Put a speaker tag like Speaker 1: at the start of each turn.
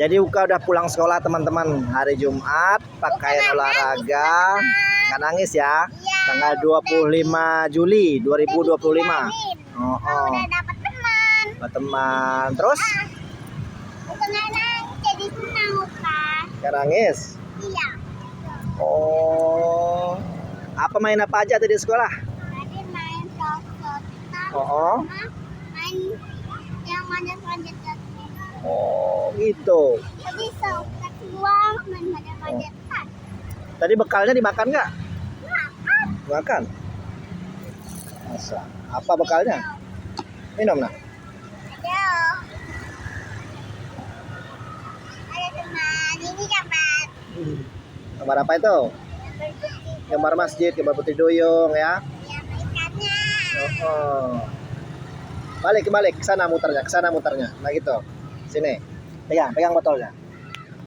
Speaker 1: Jadi Uka udah pulang sekolah teman-teman. Hari Jumat, pakaian olahraga. Nggak nangis ya. Tanggal 25 Juli 2025. Oh,
Speaker 2: Udah dapat teman.
Speaker 1: Dapat teman. Terus?
Speaker 2: Uka nggak nangis, jadi senang Uka.
Speaker 1: Nggak nangis?
Speaker 2: Iya.
Speaker 1: Oh. Apa main apa aja tadi di sekolah?
Speaker 2: Tadi main sosotan.
Speaker 1: Oh.
Speaker 2: Main yang manjat-manjat.
Speaker 1: Oh, gitu.
Speaker 2: Tadi sosokan uang main manjat-manjatan.
Speaker 1: Tadi bekalnya dimakan nggak?
Speaker 2: Makan.
Speaker 1: Makan. Masa? Apa bekalnya? Minum nah.
Speaker 2: Ada teman, ini gambar.
Speaker 1: Gambar apa itu? Gambar masjid, gambar putri duyung ya.
Speaker 2: Yang ikannya.
Speaker 1: Oh. Balik ke sana muternya, Nah gitu. Sini. Pegang botolnya.